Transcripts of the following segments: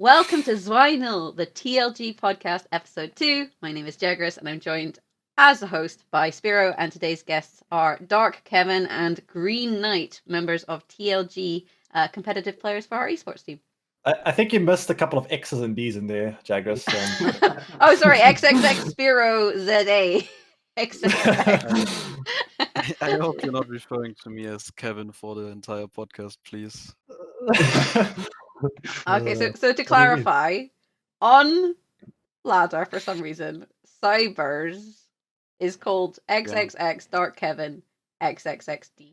Welcome to Zwei, Null, the TLG podcast, episode 2. My name is Jaggerous, and I'm joined as a host by Spyro, and today's guests are Dark Kevin and Green Knight, members of TLG, competitive players for our esports team. I think you missed a couple of X's and B's in there, Jaggerous. Oh, sorry, XXX Spyro ZA. XXX. I hope you're not referring to me as Kevin for the entire podcast, please. Okay, so to clarify, on ladder for some reason, Cybers is called XXX Dark Kevin XXXD,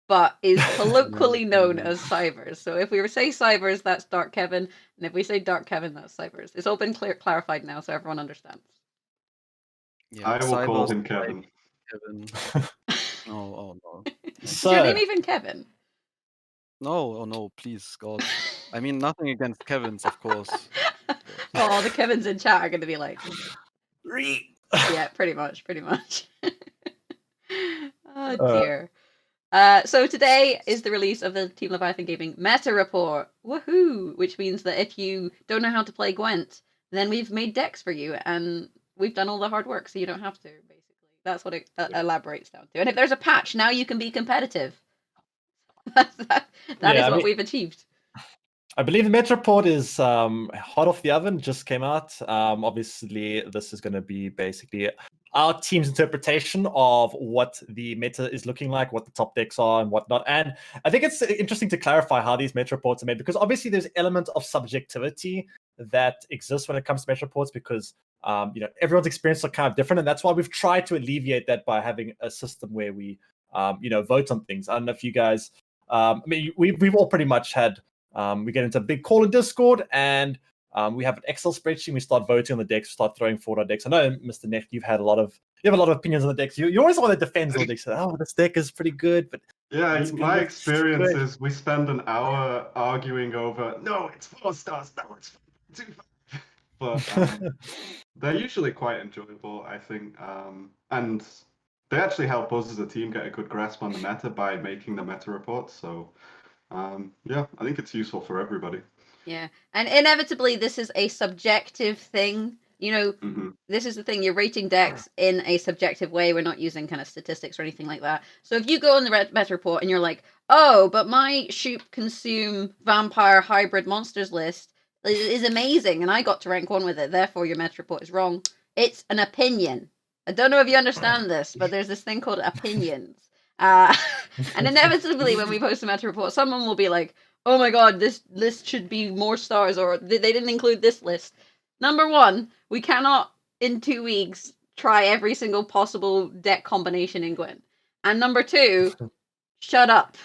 but is colloquially known as Cybers. So if we were say Cybers, that's Dark Kevin, and if we say Dark Kevin, that's Cybers. It's all been clarified now, so everyone understands. Yeah, I will call him Kevin. Oh no. Is your name even Kevin? No, oh no, please, God. I mean, nothing against Kevin's, of course. Oh, the Kevins in chat are going to be like... Yeah, pretty much. Oh, dear. So today is the release of the Team Leviathan Gaming Meta Report. Woohoo! Which means that if you don't know how to play Gwent, then we've made decks for you, and we've done all the hard work, so you don't have to, basically. That's what it elaborates down to. And if there's a patch, now you can be competitive. That is what we've achieved. I believe the Meta Report is hot off the oven, just came out. Obviously, this is going to be basically our team's interpretation of what the meta is looking like, what the top decks are and whatnot. And I think it's interesting to clarify how these Meta Reports are made, because obviously there's element of subjectivity that exists when it comes to Meta Reports, because everyone's experiences are kind of different, and that's why we've tried to alleviate that by having a system where we vote on things. I don't know if you guys we've all pretty much had we get into a big call in Discord, and we have an Excel spreadsheet. We start voting on the decks, start throwing forward our decks. I know, Mr. Necht, you have a lot of opinions on the decks. You're always the one that defends the decks. Oh, this deck is pretty good, but yeah, my experience is we spend an hour arguing over. No, it's 4 stars. No, it's 2. But they're usually quite enjoyable, I think, and they actually help us as a team get a good grasp on the meta by making the meta reports. So, I think it's useful for everybody. Yeah, and inevitably this is a subjective thing. This is the thing, you're rating decks in a subjective way. We're not using kind of statistics or anything like that. So if you go on the meta report and you're like, oh, but my Shoop Consume Vampire Hybrid Monsters list is amazing and I got to rank 1 with it, therefore your meta report is wrong. It's an opinion. I don't know if you understand this, but there's this thing called opinions. And inevitably when we post a meta report, someone will be like, oh my god, this list should be more stars, or they didn't include this list. Number 1, we cannot, in 2 weeks, try every single possible deck combination in Gwent. And number 2, shut up.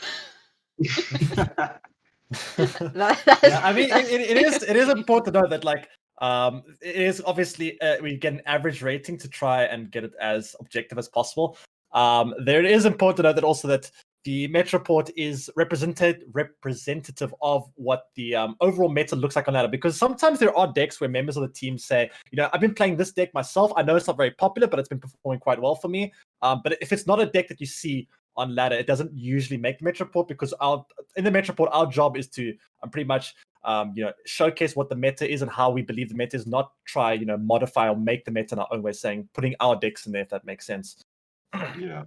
I mean, it is important to know that, like, it is obviously we get an average rating to try and get it as objective as possible. There is important to know that also that the meta report is representative of what the overall meta looks like on ladder, because sometimes there are decks where members of the team say, I've been playing this deck myself. I know it's not very popular, but it's been performing quite well for me. But if it's not a deck that you see on ladder, it doesn't usually make the meta report, because in the meta report, our job is to pretty much showcase what the meta is and how we believe the meta is, not try modify or make the meta in our own way, putting our decks in there, if that makes sense. Yeah.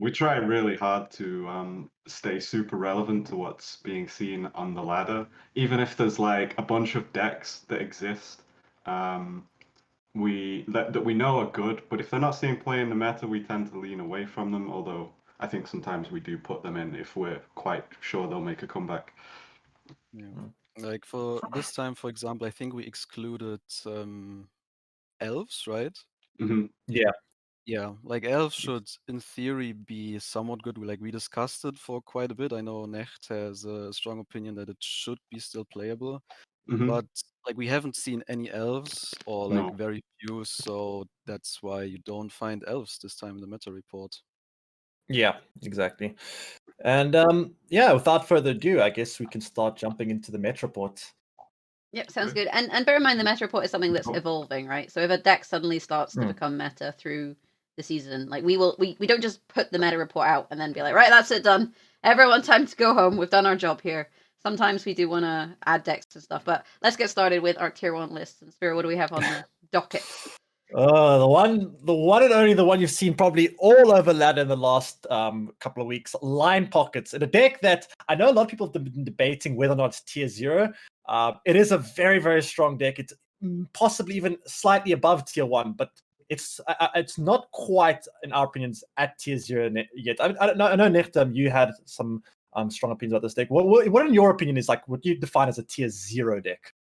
We try really hard to stay super relevant to what's being seen on the ladder, even if there's like a bunch of decks that exist that we know are good, but if they're not seeing play in the meta, we tend to lean away from them, although I think sometimes we do put them in if we're quite sure they'll make a comeback. Yeah. Like for this time, for example, I think we excluded elves, right? Mm-hmm. Yeah. Yeah, like elves should, in theory, be somewhat good. We discussed it for quite a bit. I know Necht has a strong opinion that it should be still playable, but like we haven't seen any elves, or like very few, so that's why you don't find elves this time in the meta report. Yeah, exactly. And without further ado, I guess we can start jumping into the meta report. Yep, sounds good. And bear in mind, the meta report is something that's evolving, right? So if a deck suddenly starts to become meta through the season, like we don't just put the meta report out and then be like, right, that's it, done. Everyone, time to go home. We've done our job here. sometimes we do want to add decks and stuff. But let's get started with our tier 1 list. And Spyro, what do we have on the docket? The one and only the one you've seen probably all over ladder in the last couple of weeks. Line Pockets, in a deck that I know a lot of people have been debating whether or not it's tier 0. It is a very, very strong deck. It's possibly even slightly above tier 1, but it's not quite, in our opinions, at tier 0 yet. I know Necht, you had some strong opinions about this deck. What in your opinion is like what you define as a tier 0 deck?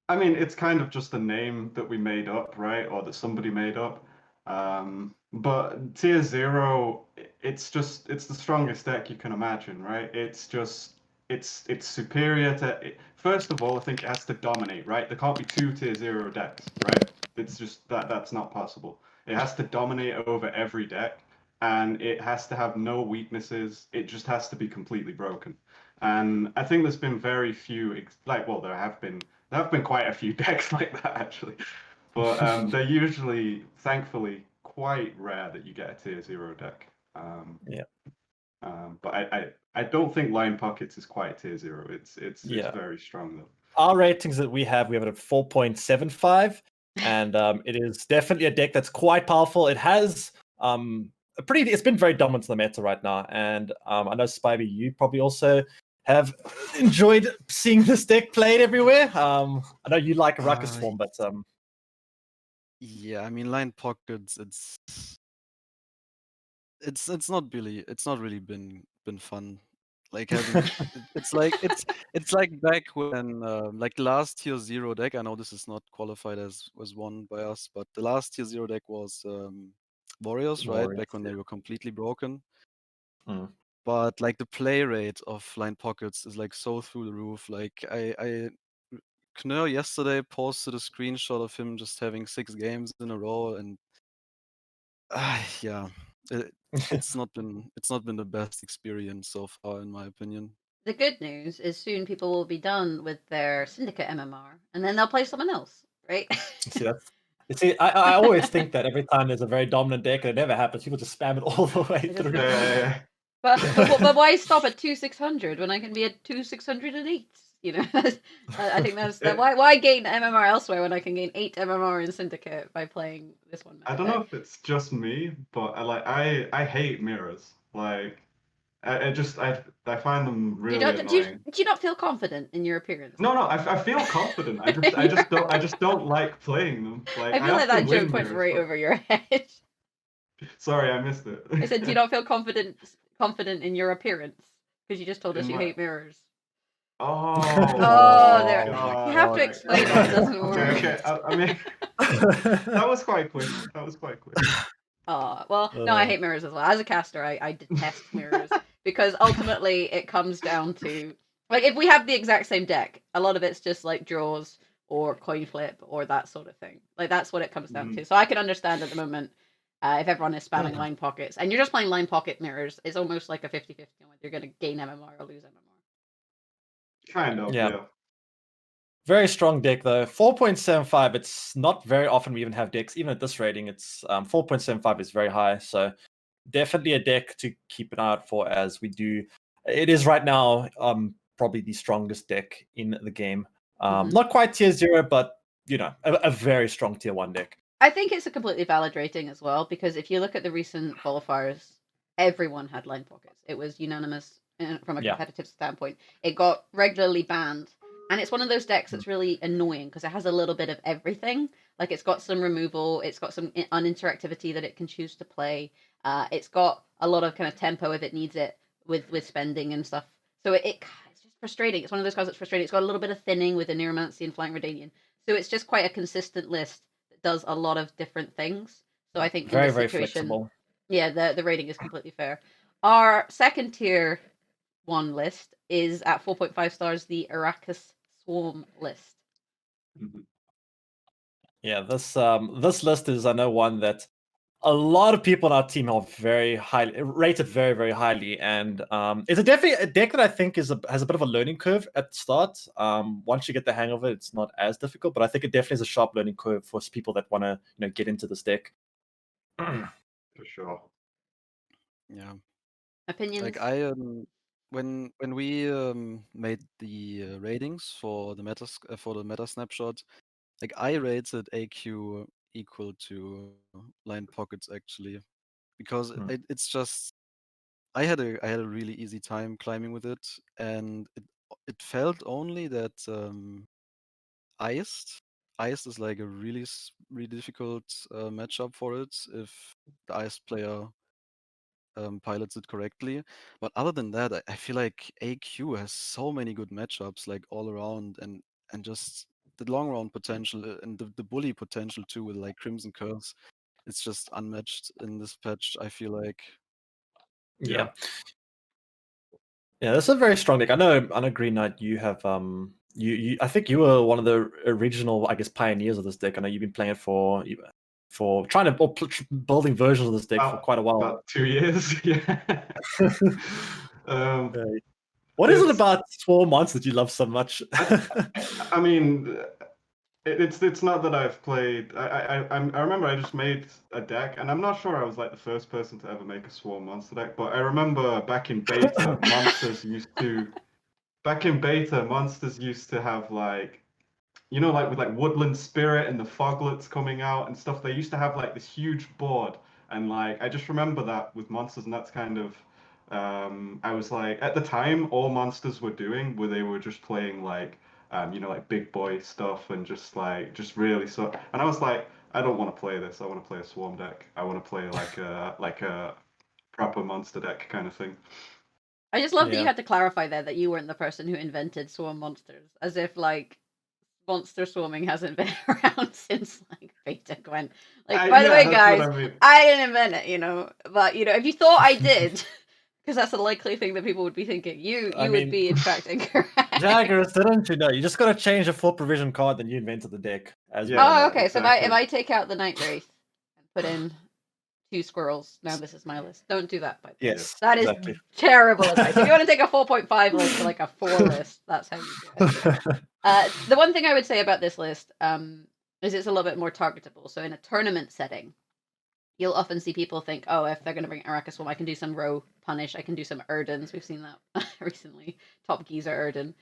I mean, it's kind of just a name that we made up, right? Or that somebody made up. But tier 0, it's the strongest deck you can imagine, right? It's superior to. First of all, I think it has to dominate, right? There can't be 2 tier 0 decks, right? It's just that's not possible. It has to dominate over every deck, and it has to have no weaknesses. It just has to be completely broken. And I think there's been very few, there have been quite a few decks like that actually, but they're usually, thankfully, quite rare that you get a tier 0 deck. But I don't think Line Pockets is quite tier 0. It's very strong though. Our ratings that we have it at 4.75, and it is definitely a deck that's quite powerful. It has it's been very dominant in the meta right now, and I know Spybie, you probably also have enjoyed seeing this deck played everywhere. I know you like Ruckus Swarm, but yeah, I mean, Line Pockets, it's not really been fun. Like having it's like back when like the last tier 0 deck. I know this is not qualified as one by us, but the last tier 0 deck was Warriors, right? Back when they were completely broken. But like the play rate of Line Pockets is like so through the roof. Like Knur yesterday posted a screenshot of him just having 6 games in a row, and yeah, it's not been the best experience so far, in my opinion. The good news is soon people will be done with their Syndicate MMR, and then they'll play someone else, right? See, I always think that every time there's a very dominant deck and it never happens, people just spam it all the way through. But why stop at 2,600 when I can be at 2,608? You know, I think that's why gain MMR elsewhere when I can gain 8 MMR in Syndicate by playing this one. I don't know if it's just me, but I hate mirrors. Like I find them really annoying. Do you not feel confident in your appearance? No, I feel confident. I just don't like playing them. Like, I feel like that joke went right over your head. Sorry, I missed it. I said, do you not feel confident in your appearance? Because you just told us you hate mirrors. Oh, there. You have to explain how it doesn't work. Okay. I mean, that was quite quick. Well, no, I hate mirrors as well. As a caster, I detest mirrors because ultimately it comes down to, like, if we have the exact same deck, a lot of it's just like draws or coin flip or that sort of thing. Like, that's what it comes down to. So I can understand at the moment if everyone is spamming Line Pockets and you're just playing Line Pocket mirrors, it's almost like a 50-50 on whether you're going to gain MMR or lose MMR. Kind of, yeah. Very strong deck though. 4.75. It's not very often we even have decks. Even at this rating, it's 4.75 is very high. So definitely a deck to keep an eye out for, as we do. It is right now probably the strongest deck in the game. Not quite tier 0, but you know, a very strong tier 1 deck. I think it's a completely valid rating as well, because if you look at the recent qualifiers, everyone had Line Pockets. It was unanimous from a competitive standpoint. It got regularly banned. And it's one of those decks that's really annoying because it has a little bit of everything. Like, it's got some removal, it's got some uninteractivity that it can choose to play. It's got a lot of kind of tempo if it needs it with spending and stuff. So it's just frustrating. It's one of those cards that's frustrating. It's got a little bit of thinning with the Neuromancy and Flying Redanian. So it's just quite a consistent list that does a lot of different things. So I think very, in this very situation, flexible. Yeah, the rating is completely fair. Our second tier 1 list is at 4.5 stars, the Arrakis Swarm list. Yeah, this list is, I know, one that a lot of people on our team are very highly rated, very, very highly, and it's definitely a deck that I think has a bit of a learning curve at the start. Once you get the hang of it, it's not as difficult, but I think it definitely is a sharp learning curve for people that want to get into this deck. For sure. Yeah. Opinions? Like when we made the ratings for the meta snapshot, like I rated AQ equal to line pockets actually, because it's just I had a really easy time climbing with it, and it felt only that iced is like a really difficult matchup for it if the iced player pilots it correctly. But other than that, I feel like AQ has so many good matchups like all around, and just the long round potential and the bully potential too with like Crimson Curse. It's just unmatched in this patch, I feel like. Yeah. Yeah, that's a very strong deck. I know Green Knight, you have you I think you were one of the original, I guess, pioneers of this deck. I know you've been playing it for trying to building versions of this deck for quite a while. About 2 years, yeah. What is it about Swarm Monster that you love so much? I mean, it's not that I've played. I remember I just made a deck, and I'm not sure I was like the first person to ever make a Swarm Monster deck, but I remember back in beta, monsters used to have like, you know, like with like Woodland Spirit and the Foglets coming out and stuff. They used to have like this huge board, and like I just remember that with monsters, and that's kind of. I was like, at the time, all monsters were doing were they were just playing like, you know, like big boy stuff and just really so. And I was like, I don't want to play this. I want to play a swarm deck. I want to play like a proper monster deck kind of thing. I just love that you had to clarify there that you weren't the person who invented swarm monsters, as if like monster swarming hasn't been around since like beta Gwent. Like, by the way, guys, I didn't invent it, you know. But you know, if you thought I did, because that's a likely thing that people would be thinking, you would be in fact incorrect. Jaggerous, didn't you know? You just gotta change a full provision card, then you invented the deck. Okay. Exactly. So if I take out the Night Wraith and put in 2 squirrels, now this is my list. Don't do that, by the way. Yes, that is terrible advice. If you want to take a 4.5 list to like a 4 list, that's how you do it. The one thing I would say about this list is it's a little bit more targetable. So in a tournament setting, you'll often see people think, oh, if they're going to bring Arrakis Swarm, I can do some row punish. I can do some Erdens. We've seen that recently. Top Geezer Erden.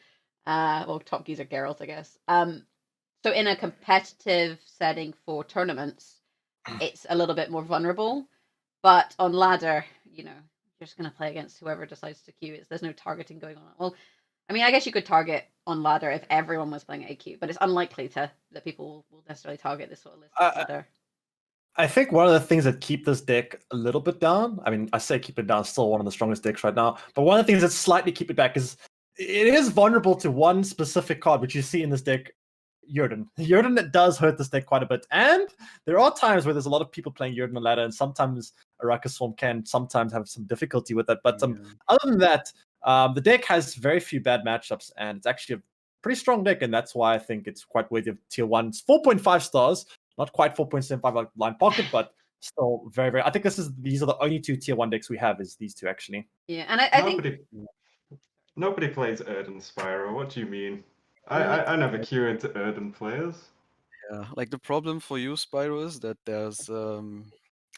Well, Top Geezer Geralt, I guess. So in a competitive setting for tournaments, it's a little bit more vulnerable. But on ladder, you know, you're just going to play against whoever decides to queue. There's no targeting going on. Well, I mean, I guess you could target on ladder if everyone was playing AQ, but it's unlikely that people will necessarily target this sort of list on ladder. I think one of the things that keep this deck a little bit down, I mean, I say keep it down, still one of the strongest decks right now, but one of the things that slightly keep it back is it is vulnerable to one specific card, which you see in this deck, Yrden. Yrden does hurt this deck quite a bit, and there are times where there's a lot of people playing Yrden on ladder, and sometimes Arrakis Swarm can sometimes have some difficulty with that, but other than that, the deck has very few bad matchups, and it's actually a pretty strong deck, and that's why I think it's quite worthy of tier 1. It's 4.5 stars. Not quite 4.75 like Line Pocket, but still very, very. I think these are the only 2 tier 1 decks we have. Is these 2 actually? Yeah, and I think nobody plays Erd and Spyro. What do you mean? I never queue into Erden players. Yeah, like the problem for you, Spyro, is that there's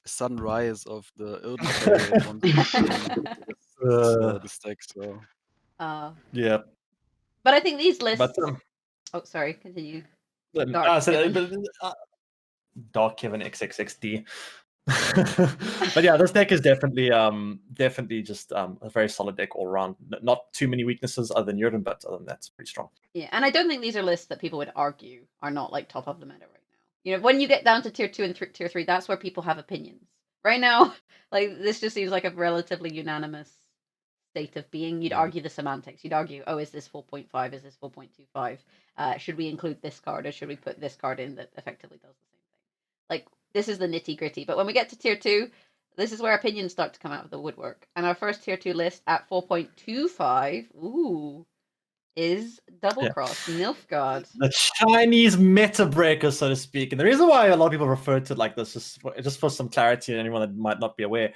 sudden rise of the Erden player this deck. So yeah, but I think these lists. Oh, sorry. Continue. Dark Kevin XXXD. But yeah, this deck is definitely just a very solid deck all around. Not too many weaknesses other than Yrden, but other than that, it's pretty strong. Yeah, and I don't think these are lists that people would argue are not like top of the meta right now. You know, when you get down to tier 2 and tier 3, that's where people have opinions. Right now, like this just seems like a relatively unanimous state of being. You'd argue the semantics. You'd argue, oh, is this 4.5? Is this 4.25? Should we include this card, or should we put this card in that effectively does the same thing? Like, this is the nitty gritty. But when we get to tier 2, this is where opinions start to come out of the woodwork. And our first tier 2 list at 4.25, is Double Cross, Nilfgaard. The Chinese meta breaker, so to speak. And the reason why a lot of people refer to it like this is just for some clarity and anyone that might not be aware.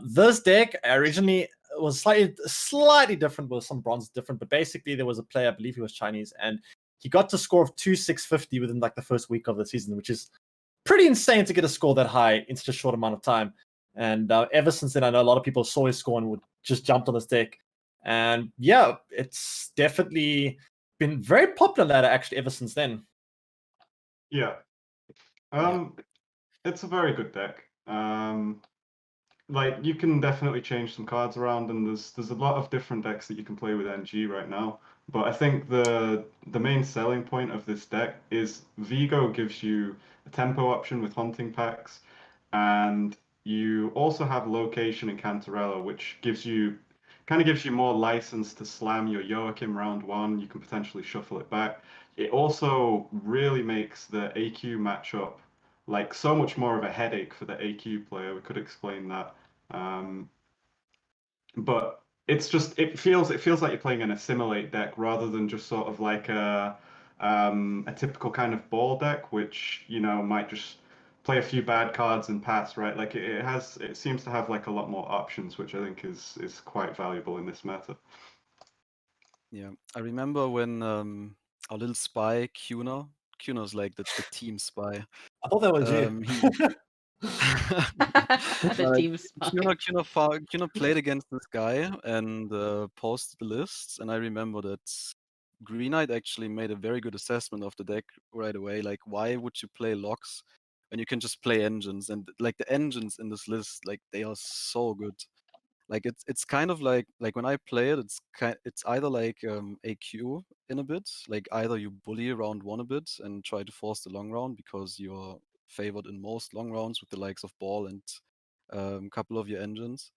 This deck originally was slightly different, with some bronze different, but basically there was a player, I believe he was Chinese, and he got to score of 2,650 within like the first week of the season, which is pretty insane to get a score that high in such a short amount of time. And ever since then, I know a lot of people saw his score and would just jumped on this deck. And yeah, it's definitely been very popular ladder actually ever since then. Yeah. It's a very good deck. Like you can definitely change some cards around, and there's a lot of different decks that you can play with NG right now. But I think the main selling point of this deck is Vigo gives you a tempo option with hunting packs, and you also have location in Cantarella, which gives you more license to slam your Joachim round one. You can potentially shuffle it back. It also really makes the AQ matchup like so much more of a headache for the AQ player. We could explain that. Um, but it feels like you're playing an assimilate deck rather than just sort of like a typical kind of ball deck, which might just play a few bad cards and pass, right? Like it seems to have like a lot more options, which I think is quite valuable in this meta. Yeah, I remember when our little spy Cuno's like the team spy. I thought that was you. The team spy. Cuno played against this guy and posted the lists, and I remember that Green Knight actually made a very good assessment of the deck right away. Like, why would you play locks when you can just play engines? And like the engines in this list, like they are so good. Like it's kind of like when I play it, it's either like AQ in a bit, like either you bully round one a bit and try to force the long round because you're favored in most long rounds with the likes of ball and a couple of your engines,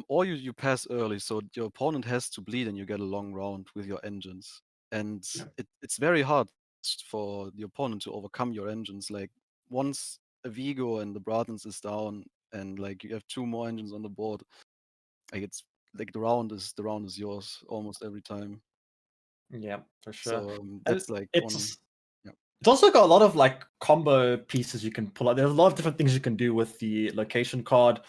or you pass early, so your opponent has to bleed and you get a long round with your engines, and it's very hard for the opponent to overcome your engines. Like once a Vigo and the Bratans is down and like you have two more engines on the board, like it's like the round is yours almost every time. Yeah, for sure. So that's like it's also got a lot of like combo pieces you can pull out. There's a lot of different things you can do with the location card.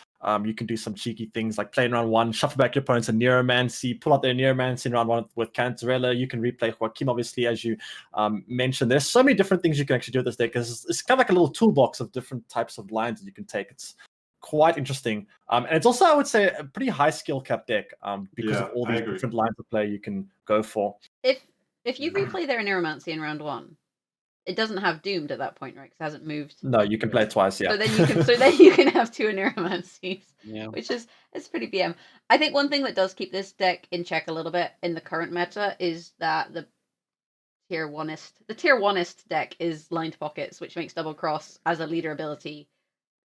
You can do some cheeky things like play in round one, shuffle back your opponents a Neuromancy, pull out their Neuromancy in round one with Cantarella. You can replay Joachim, obviously, as you mentioned. There's so many different things you can actually do with this deck. It's kind of like a little toolbox of different types of lines that you can take. It's quite interesting. And it's also, I would say, a pretty high skill cap deck because of all these different lines of play you can go for. If you replay their Neuromancy in round one, it doesn't have Doomed at that point, right? Because it hasn't moved. No, you can play it twice, yeah. So then you can have two Neuromancies, which is it's pretty BM. I think one thing that does keep this deck in check a little bit in the current meta is that the tier oneist deck is Lined Pockets, which makes Double Cross as a leader ability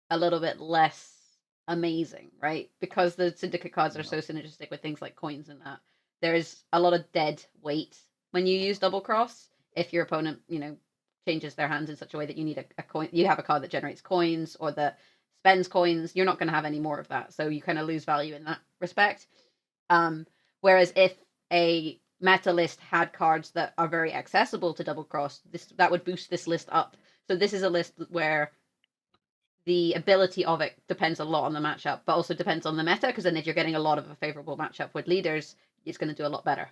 a little bit less amazing, right? Because the syndicate cards are so synergistic with things like coins and that. There's a lot of dead weight when you use Double Cross. If your opponent, changes their hands in such a way that you need a coin, you have a card that generates coins or that spends coins, you're not going to have any more of that. So you kind of lose value in that respect. Whereas if a meta list had cards that are very accessible to Double Cross, that would boost this list up. So this is a list where the ability of it depends a lot on the matchup, but also depends on the meta, because then if you're getting a lot of a favorable matchup with leaders, it's going to do a lot better.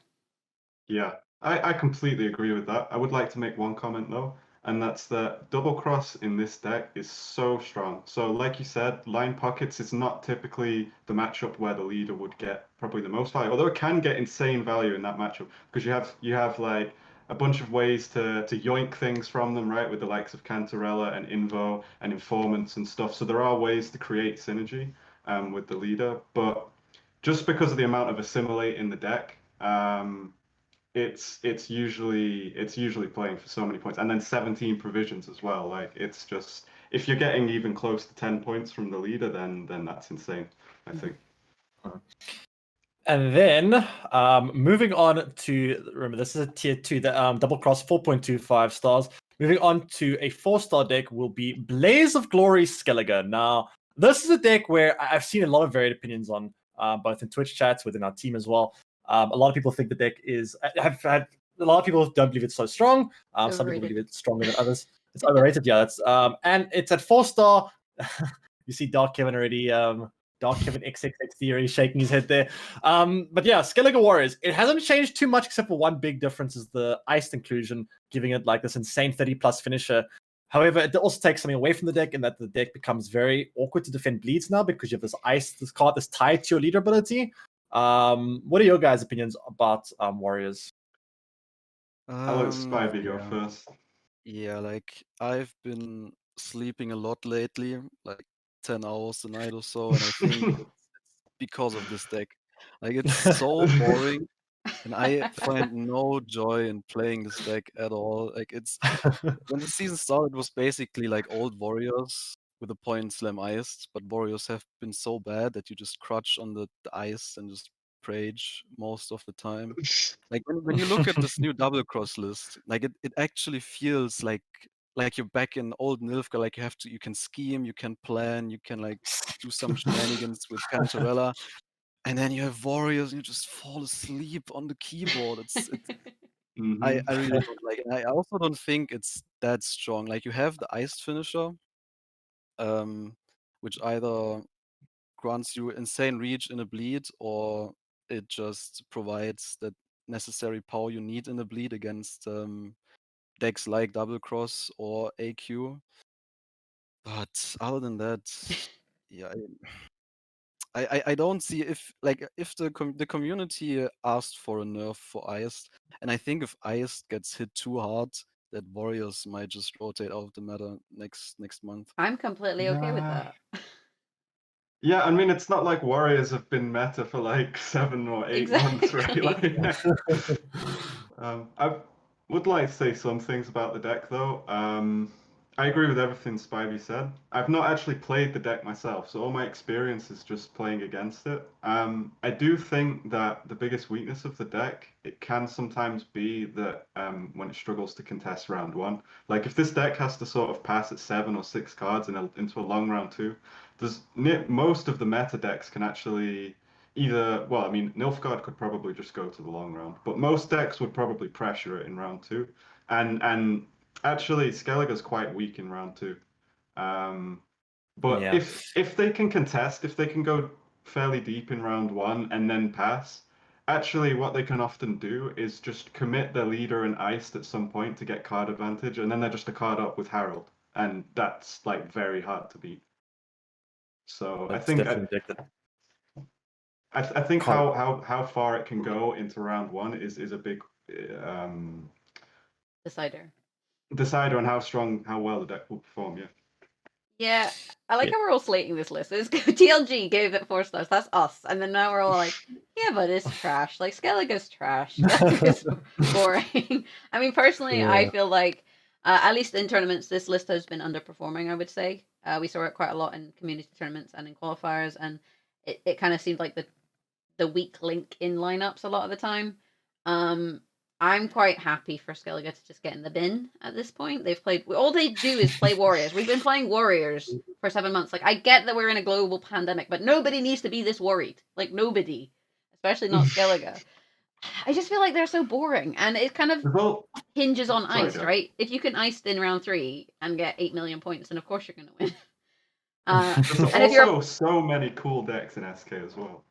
Yeah, I completely agree with that. I would like to make one comment though, and that's that Double Cross in this deck is so strong. So like you said, Line Pockets is not typically the matchup where the leader would get probably the most value, although it can get insane value in that matchup because you have like a bunch of ways to yoink things from them, right? With the likes of Cantarella and Invo and Informants and stuff. So there are ways to create synergy with the leader, but just because of the amount of assimilate in the deck, it's usually playing for so many points, and then 17 provisions as well. Like it's just if you're getting even close to 10 points from the leader, then that's insane, I think. And then moving on to, remember this is a tier 2, the Double Cross 4.25 stars. Moving on to a 4-star deck will be Blaze of Glory Skellige. Now, this is a deck where I've seen a lot of varied opinions on, both in Twitch chats, within our team as well. A lot of people think the deck is, I've had a lot of people don't believe it's so strong. Some people believe it's stronger than others. It's overrated, yeah. That's and it's at 4-star. You see Dark Kevin already. Dark Kevin XXX Theory shaking his head there. But yeah, Skellige Warriors. It hasn't changed too much except for one big difference is the iced inclusion, giving it like this insane 30+ finisher. However, it also takes something away from the deck in that the deck becomes very awkward to defend bleeds now because you have this card that's tied to your leader ability. What are your guys' opinions about warriors? I'll let Spybie go Yeah. first. Yeah, like I've been sleeping a lot lately, like 10 hours a night or so, and I think it's because of this deck. Like it's so boring, and I find no joy in playing this deck at all. Like it's when the season started, it was basically like old warriors with a point slam iced, but warriors have been so bad that you just crutch on the ice and just rage most of the time. Like when you look at this new double cross list, like it actually feels like you're back in old Nilfgaard. Like you can scheme, you can plan, you can like do some shenanigans with Cantarella, and then you have warriors and you just fall asleep on the keyboard. It's I really don't like it. I also don't think it's that strong. Like you have the iced finisher, which either grants you insane reach in a bleed, or it just provides that necessary power you need in a bleed against decks like Double Cross or AQ. But other than that, yeah, I don't see if the community asked for a nerf for Iced, and I think if Iced gets hit too hard, that Warriors might just rotate out of the meta next month. I'm completely okay with that. Yeah, I mean, it's not like Warriors have been meta for like 7 or 8 months, right? Exactly. Like, I would like to say some things about the deck, though. I agree with everything Spivey said. I've not actually played the deck myself, so all my experience is just playing against it. I do think that the biggest weakness of the deck, it can sometimes be that when it struggles to contest round 1. Like, if this deck has to sort of pass at 7 or 6 cards into a long round 2, most of the meta decks can actually either, well, I mean, Nilfgaard could probably just go to the long round, but most decks would probably pressure it in round 2. And actually, Skellige's quite weak in round 2. But Yeah. if they can contest, if they can go fairly deep in round 1 and then pass, actually what they can often do is just commit their leader and iced at some point to get card advantage, and then they're just a card up with Herald, and that's like very hard to beat. So That's definitely predicted. I think how far it can go into round 1 is a big Decider on how well the deck will perform. Yeah, I like how we're all slating this list. TLG gave it 4 stars. That's us, and then now we're all like, yeah, but it's trash. Like Skellige's trash. Skellige's boring. I mean, personally, I feel like at least in tournaments, this list has been underperforming. I would say we saw it quite a lot in community tournaments and in qualifiers, and it kind of seemed like the weak link in lineups a lot of the time. I'm quite happy for Skellige to just get in the bin at this point. They've played, all they do is play Warriors. We've been playing Warriors for 7 months. Like, I get that we're in a global pandemic, but nobody needs to be this worried. Like, nobody, especially not Skellige. I just feel like they're so boring, and it kind of hinges on Iced, right? If you can Iced in round 3 and get 8 million points, then of course you're going to win. There's and also so many cool decks in SK as well.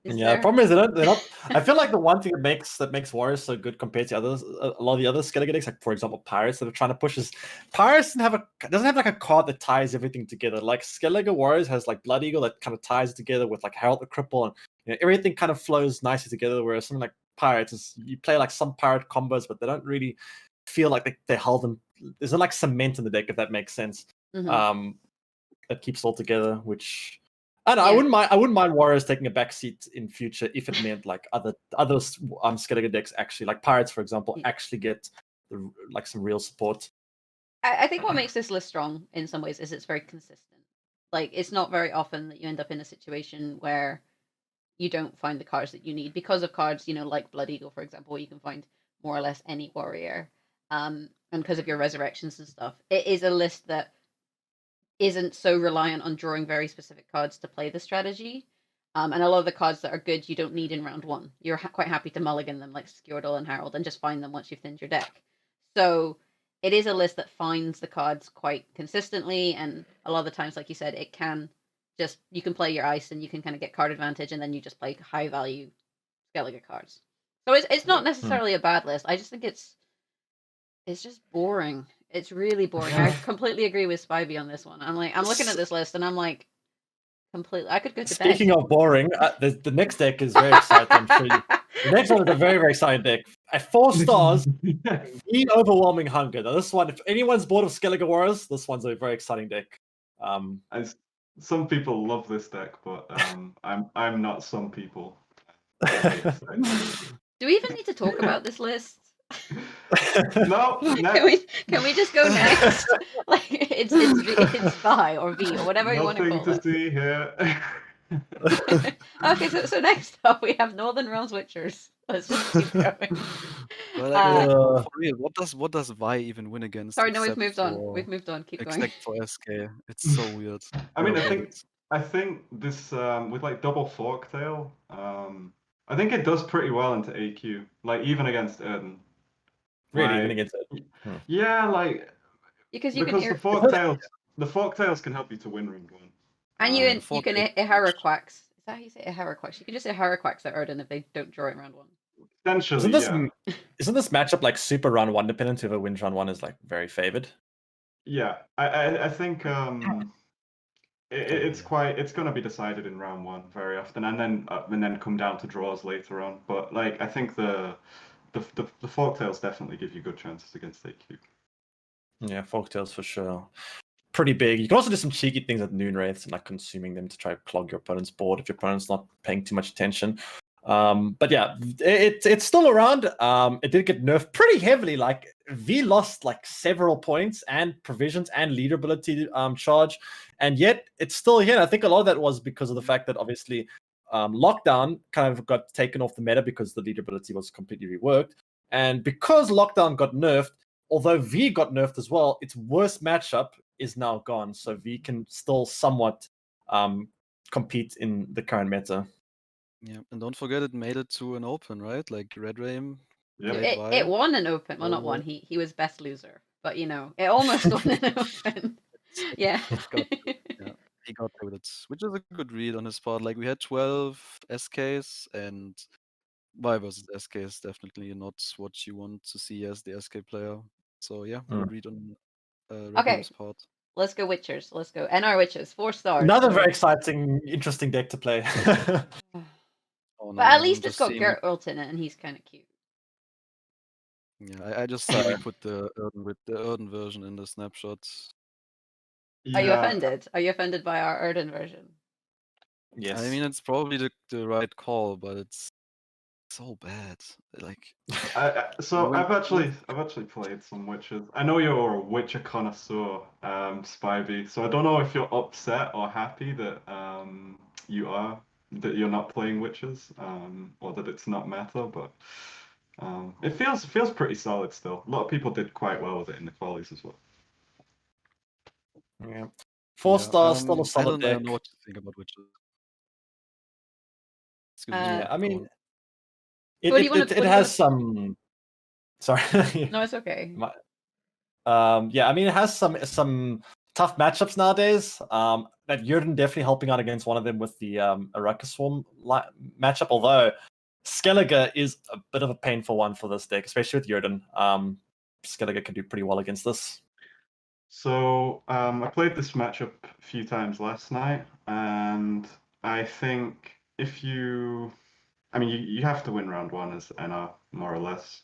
The problem is they're not. I feel like the one thing that makes Warriors so good compared to others, a lot of the other Skellige decks, like for example Pirates that are trying to push, is Pirates doesn't have like a card that ties everything together. Like Skellige Warriors has like Blood Eagle that kind of ties it together with like Herald the Cripple, and everything kind of flows nicely together. Whereas something like Pirates is you play like some pirate combos, but they don't really feel like they hold them. There's not like cement in the deck, if that makes sense. Mm-hmm. That keeps it all together, which. I don't know, I wouldn't mind Warriors taking a backseat in future if it meant like other Skellige decks actually, like Pirates for example, actually get like some real support. I think what makes this list strong in some ways is it's very consistent. Like, it's not very often that you end up in a situation where you don't find the cards that you need because of cards, like Blood Eagle, for example, where you can find more or less any warrior. And because of your resurrections and stuff, it is a list that isn't so reliant on drawing very specific cards to play the strategy. And a lot of the cards that are good you don't need in round 1. You're quite happy to mulligan them like Skjordal and Herald and just find them once you've thinned your deck. So it is a list that finds the cards quite consistently, and a lot of the times, like you said, it can just, you can play your ice and you can kind of get card advantage, and then you just play high value Skellige cards. So it's not necessarily a bad list. I just think it's just boring. It's really boring. I completely agree with Spybie on this one. I'm looking at this list and I'm like, Completely. I could go to Speaking bed. of boring, the next deck is very exciting. I'm sure the next one is a very, very exciting deck. At 4 stars, the Overwhelming Hunger. Now, this one, if anyone's bored of Skellige Warriors, this one's a very exciting deck. Some people love this deck, but I'm not some people. Do we even need to talk about this list? No, next. Can we just go next? Like it's Vi or V or whatever you want to call Nothing to it. see here. Okay, so next up we have Northern Realms Witchers. Let's just keep going. But for real, what does Vi even win against? Sorry, no, we've except moved on. for- We've moved on. Keep going. Except for SK. It's so weird. I mean, don't get it. I think this with like double Forktail, I think it does pretty well into AQ, like even against Erden. Really, Like, even against it. Yeah, like Because the Forktails can help you to win round 1. And the you Fork can is Iharaquax. Is that how you say Iharaquax? You can just Iharaquax at Erden if they don't draw it in round 1. Essentially, Isn't this matchup like super round 1 dependent? Whoever wins round 1 is like very favored. Yeah, I think it's going to be decided in round 1 very often, and then come down to draws later on. But like I think the Forktails definitely give you good chances against AQ. Yeah, Folktales for sure. Pretty big. You can also do some cheeky things at Noon Wraiths and like consuming them to try to clog your opponent's board if your opponent's not paying too much attention. But yeah, it's still around. It did get nerfed pretty heavily. Like V lost like several points and provisions and leader ability charge, and yet it's still here. And I think a lot of that was because of the fact that obviously Lockdown kind of got taken off the meta because the leader ability was completely reworked, and because Lockdown got nerfed, although V got nerfed as well, its worst matchup is now gone. So V can still somewhat compete in the current meta. Yeah, and don't forget it made it to an open, right? Like Red Rain. Yeah. It won an open. Well, not won. He was best loser, but you know, it almost won an open. Yeah. He got with it, which is a good read on his part. Like we had 12 SKs, and Vi versus SK is definitely not what you want to see as the SK player. So yeah, good read on Red Rain's part. Let's go Witchers. Let's go NR Witches. 4 stars. Another very exciting, interesting deck to play. Oh, no, But at least it's got Geralt in it, and he's kind of cute. Yeah, I just see we put the Erden version in the snapshots. Are you offended? Are you offended by our Erden version? Yes. I mean, it's probably the right call, but it's so bad. Like, I've actually played some Witchers. I know you're a Witcher connoisseur, Spybie. So I don't know if you're upset or happy that you're not playing Witchers, or that it's not meta, but it feels pretty solid still. A lot of people did quite well with it in the qualies as well. Yeah. 4 stars, still a solid I deck. don't know what to think about Witchers. Yeah, I mean, it has some. Sorry. No, it's okay. Yeah, I mean, it has some tough matchups nowadays. That Jurden definitely helping out against one of them with the Araka Swarm matchup. Although Skellige is a bit of a painful one for this deck, especially with Jurden. Skellige can do pretty well against this. So I played this matchup a few times last night, and I think if you have to win round 1 as NR more or less.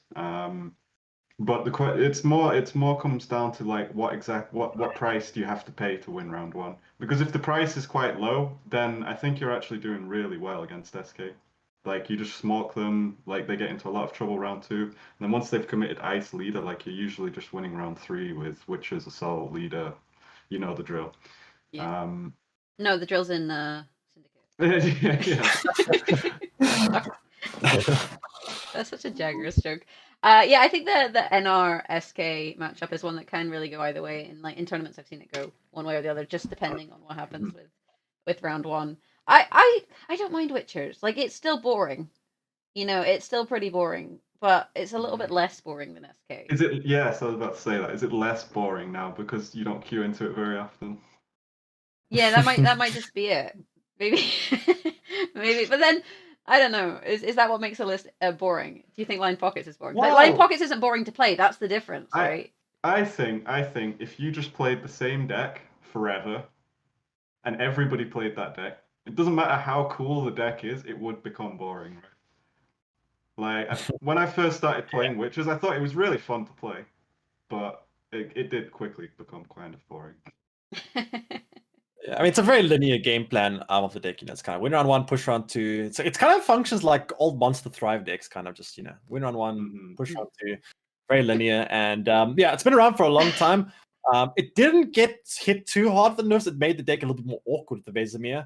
But it's more comes down to like what price do you have to pay to win round 1? Because if the price is quite low, then I think you're actually doing really well against SK. Like you just smoke them, like they get into a lot of trouble round 2, and then once they've committed Ice Leader, like you're usually just winning round 3 with Witches, Assault, Leader, you know the drill. Yeah. No, the drill's in Syndicate. Yeah. That's such a Jaggerous joke. Yeah, I think the NR SK matchup is one that can really go either way. In tournaments, I've seen it go one way or the other, just depending on what happens with round 1. I don't mind Witchers. Like it's still boring. You know, it's still pretty boring, but it's a little bit less boring than SK. Is it? Yes, I was about to say that. Is it less boring now because you don't queue into it very often? Yeah, that might just be it. Maybe, maybe. But then I don't know. Is that what makes a list boring? Do you think Line Pockets is boring? But Line Pockets isn't boring to play. That's the difference, right? I think if you just played the same deck forever, and everybody played that deck, it doesn't matter how cool the deck is, it would become boring, right? Like when I first started playing Witches, I thought it was really fun to play, but it did quickly become kind of boring. Yeah, I mean, it's a very linear game plan of the deck. It's kind of win round 1, push round 2. It's kind of functions like old Monster Thrive decks, kind of just win round 1, push round 2. Very linear, and yeah, it's been around for a long time. It didn't get hit too hard with the nerfs. It made the deck a little bit more awkward with the Vesemir,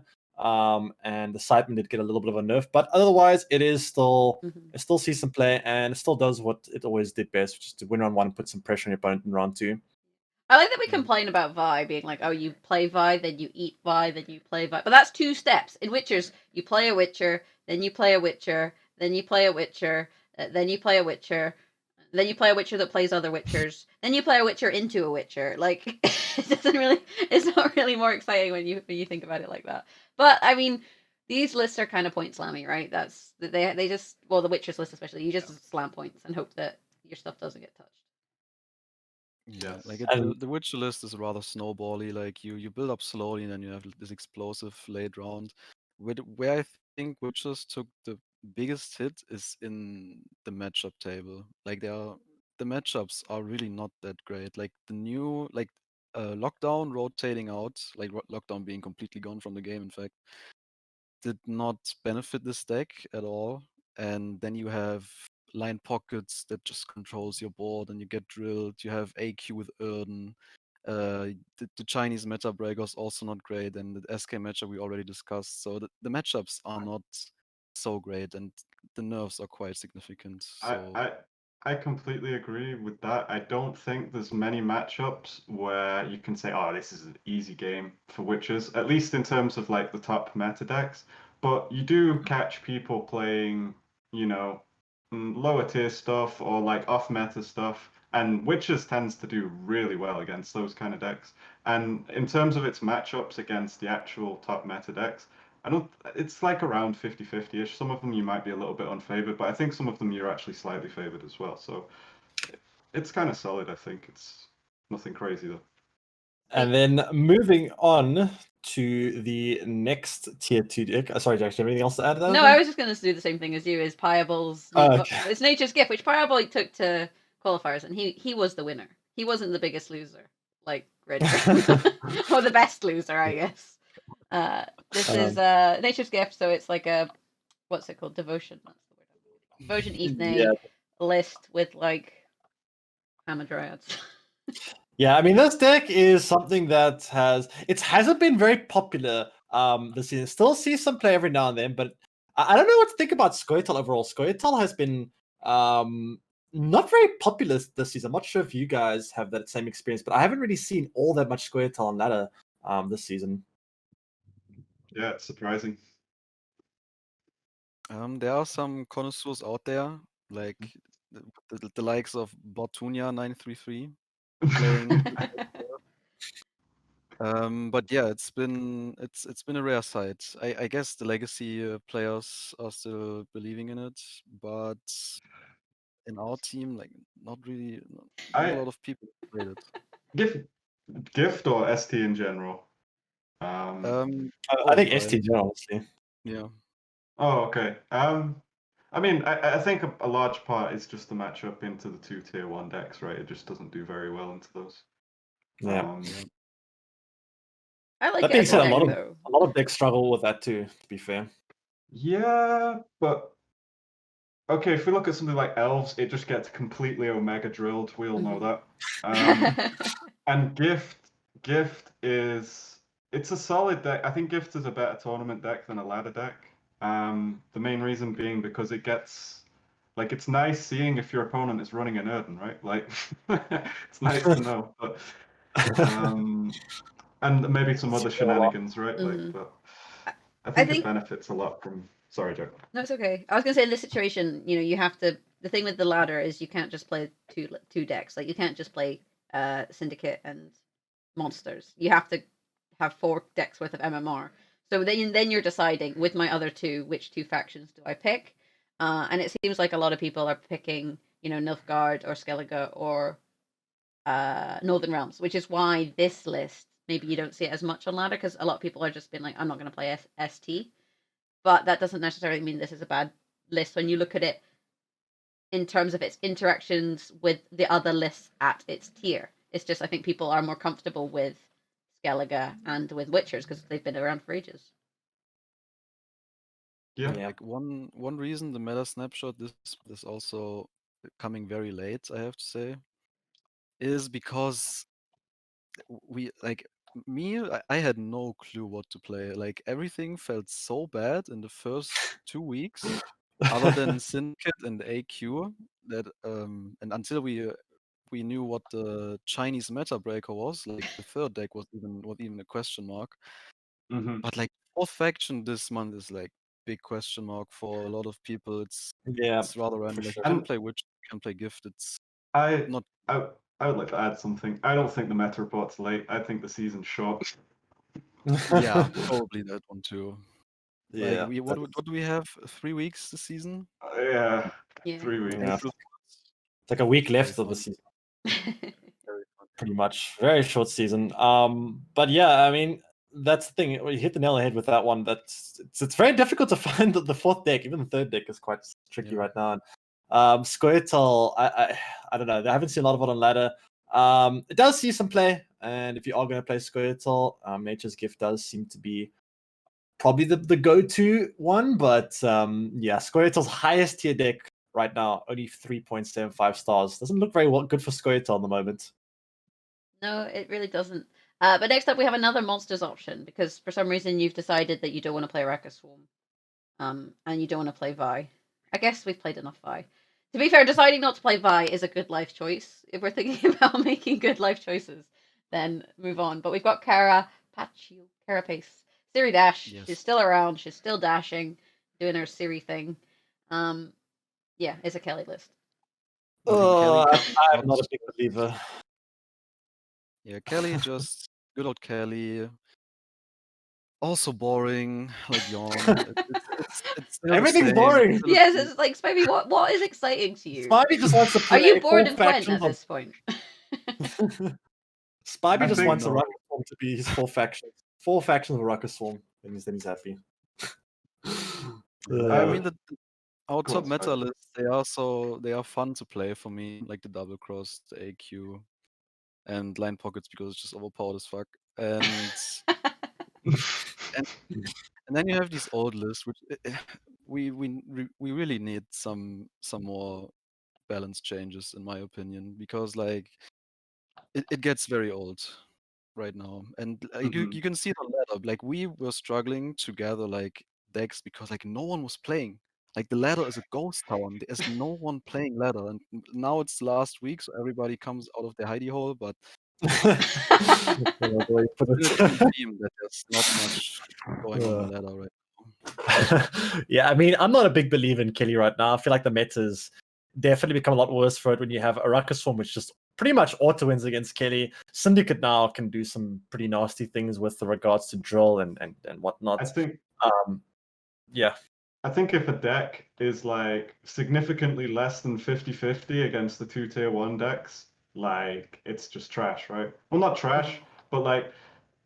and the Sidemen did get a little bit of a nerf, but otherwise, it is still it still sees some play, and it still does what it always did best, which is to win round 1 and put some pressure on your opponent in round 2. I like that we complain about Vi being like, oh, you play Vi, then you eat Vi, then you play Vi. But that's 2 steps. In Witchers, you play a Witcher, then you play a Witcher, then you play a Witcher, then you play a Witcher, then you play a Witcher that plays other Witchers, then you play a Witcher into a Witcher. Like, it's not really more exciting when you think about it like that. But, I mean, these lists are kind of point slammy, right? They just, well, the Witchers list especially, you just slam points and hope that your stuff doesn't get touched. Yeah, Yes. like the Witcher list is rather snowbally. Like you build up slowly, and then you have this explosive late round. Where I think Witchers took the biggest hit is in the matchup table. Like the matchups are really not that great. Like the new Lockdown rotating out, like Lockdown being completely gone from the game. In fact, did not benefit this deck at all. And then you have line pockets that just controls your board, and you get drilled. You have AQ with Erden. The Chinese meta breaker is also not great, and the SK matchup we already discussed. So the matchups are not so great, and the nerfs are quite significant. So I completely agree with that. I don't think there's many matchups where you can say, oh, this is an easy game for Witches, at least in terms of like the top meta decks. But you do catch people playing, lower tier stuff or like off meta stuff, and Witches tends to do really well against those kind of decks. And in terms of its matchups against the actual top meta decks, it's like around 50-50-ish. Some of them you might be a little bit unfavored, but I think some of them you're actually slightly favored as well. So it's kind of solid, I think. It's nothing crazy though. And then moving on to the next tier 2 deck. Sorry, Jack, do you have anything else to add to that? No, I was just going to do the same thing as you. Is Piable's it's Nature's Gift, which Piable took to qualifiers, and he was the winner. He wasn't the biggest loser, like Red, or the best loser, I guess. This is Nature's Gift, so it's like a what's it called? Devotion. That's the word. Devotion evening list with like Hamadryads. Yeah, I mean, this deck is something that hasn't been very popular this season. Still see some play every now and then, but I don't know what to think about Scoia'tael overall. Scoia'tael has been not very popular this season. I'm not sure if you guys have that same experience, but I haven't really seen all that much Scoia'tael on ladder this season. Yeah, it's surprising. There are some connoisseurs out there, like the likes of Bortunia 933 playing. But yeah, it's been a rare sight. I guess the legacy players are still believing in it, but in our team, like not a lot of people played it. Gift or ST in general? I think ST in general, honestly. Yeah. Oh, okay. I mean, I think a large part is just the matchup into the 2 tier 1 decks, right? It just doesn't do very well into those. Yeah. I like that it being as said, a a deck, lot though. of decks struggle with that too, to be fair. Yeah, but okay, if we look at something like Elves, it just gets completely Omega drilled. We all know that. And Gift it's a solid deck. I think Gift is a better tournament deck than a ladder deck. The main reason being because it gets like it's nice seeing if your opponent is running an Erden, right? Like it's nice to know. But and maybe some other shenanigans, right? Like, but I think it benefits a lot from. Sorry, Jack. No, it's okay. I was gonna say in this situation, you have to. The thing with the ladder is you can't just play two decks. Like you can't just play Syndicate and Monsters. You have to have 4 decks worth of MMR. So then you're deciding with my other 2 which 2 factions do I pick. And it seems like a lot of people are picking Nilfgaard or Skellige or Northern Realms, which is why this list maybe you don't see it as much on ladder because a lot of people are just being like, I'm not going to play ST. But that doesn't necessarily mean this is a bad list when you look at it in terms of its interactions with the other lists at its tier. It's just I think people are more comfortable with Skellige and with Witchers because they've been around for ages. Yeah. Like one reason the meta snapshot this also coming very late, I have to say, is because I had no clue what to play. Like everything felt so bad in the first 2 weeks, other than Syndicate and AQ, that and until we knew what the Chinese meta breaker was, like the third deck was even a question mark. Mm-hmm. But like fourth faction this month is like big question mark for a lot of people. It's rather random. Like, sure. you can play Witch, you can play Gift. It's I not. I would like to add something. I don't think the meta report's late. I think the season's short. Yeah, probably that one too. Yeah. Like what do we have? 3 weeks this season? Yeah, Yeah. 3 weeks. Yeah. Plus- It's like a week Very left of the fun. season. Very fun. Pretty much. Very short season. But yeah, I mean, that's the thing. You hit the nail on the head with that one. It's very difficult to find the fourth deck. Even the third deck is quite tricky right now. Squirtle, I don't know. I haven't seen a lot of it on ladder. It does see some play, and if you are going to play Squirtle, Nature's Gift does seem to be probably the go-to one. But yeah, Squirtle's highest tier deck right now, only 3.75 stars. Doesn't look very good for Squirtle at the moment. No, it really doesn't. But next up, we have another monsters option because for some reason you've decided that you don't want to play Wrecker Swarm, and you don't want to play Vi. I guess we've played enough Vi. To be fair, deciding not to play Vi is a good life choice. If we're thinking about making good life choices, then move on. But we've got Carapace, Siri Dash. Yes. She's still around. She's still dashing, doing her Siri thing. Yeah, it's a Kelly list. Kelly I'm not a big believer. Yeah, Kelly, just good old Kelly. Also boring, like yawn. It's still the Everything's same. boring. Still the Yes, same. it's like Spybie. What is exciting to you? Spybie just wants to play. Are you bored four of Gwent factions at this point? Spybie I just think wants a no. Rucker Swarm to be his 4 factions. 4 factions of a Rucker Swarm, and he's happy. I mean, our Go top on, meta Spybie. lists, they are fun to play for me, like the double cross, the AQ, and line pockets because it's just overpowered as fuck. And and then you have these old lists, which we really need some more balance changes, in my opinion, because like it gets very old right now, and you can see the ladder. Like we were struggling to gather like decks because like no one was playing. Like the ladder is a ghost town. There's no one playing ladder, and now it's last week, so everybody comes out of their hidey hole. But it's a common theme that there's not much going on the ladder right now. Yeah, I mean, I'm not a big believer in Kelly right now. I feel like the meta's definitely become a lot worse for it when you have a Rucker Swarm, which just pretty much auto wins against Kelly. Syndicate now can do some pretty nasty things with regards to drill and whatnot. I think yeah. I think if a deck is like significantly less than 50-50 against the 2 tier 1 decks, like it's just trash, right? Well, not trash, but like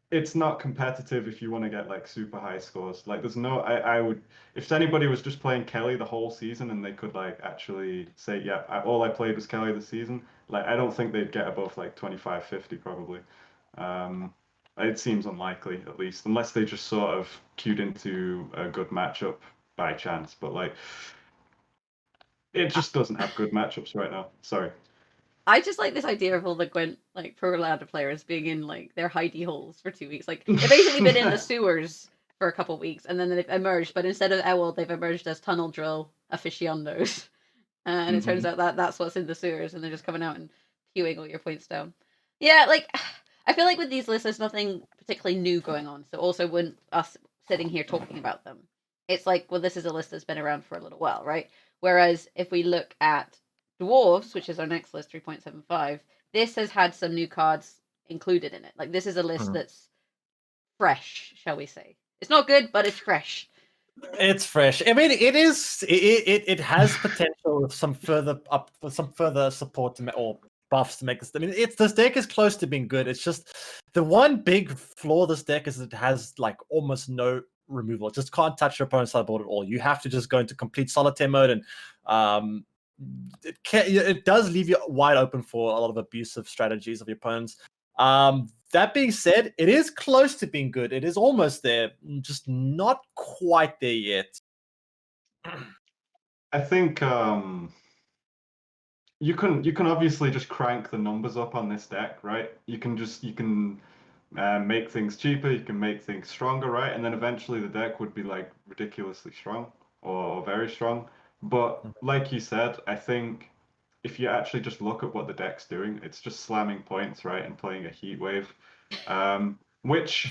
it's not competitive if you want to get like super high scores. Like there's no I would, if anybody was just playing Kelly the whole season and they could like actually say, yeah, all I played was Kelly this season, like I don't think they'd get above like 25-50 probably. It seems unlikely, at least, unless they just sort of queued into a good matchup by chance. But like, it just doesn't have good matchups right now. Sorry. I just like this idea of all the Gwent like pro ladder players being in like their hidey holes for 2 weeks. Like they've basically been in the sewers for a couple of weeks and then they've emerged, but instead of Owl, they've emerged as tunnel drill aficionados. And it turns out that that's what's in the sewers, and they're just coming out and pewing all your points down. Yeah, like I feel like with these lists, there's nothing particularly new going on. So also when us sitting here talking about them, it's like, well, this is a list that's been around for a little while, right? Whereas if we look at Dwarves, which is our next list, 3.75, this has had some new cards included in it. Like this is a list that's fresh, shall we say? It's not good, but it's fresh. It's fresh. I mean, it is. It has potential with some further support or buffs to make this. I mean, this deck is close to being good. It's just the one big flaw of this deck is it has like almost no removal. It just can't touch your opponent's sideboard at all. You have to just go into complete solitaire mode, and it does leave you wide open for a lot of abusive strategies of your opponents. That being said, it is close to being good. It is almost there, just not quite there yet. I think you can obviously just crank the numbers up on this deck, right? You can make things cheaper, you can make things stronger, right? And then eventually the deck would be like ridiculously strong or very strong. But like you said, I think if you actually just look at what the deck's doing, it's just slamming points, right, and playing a heat wave, which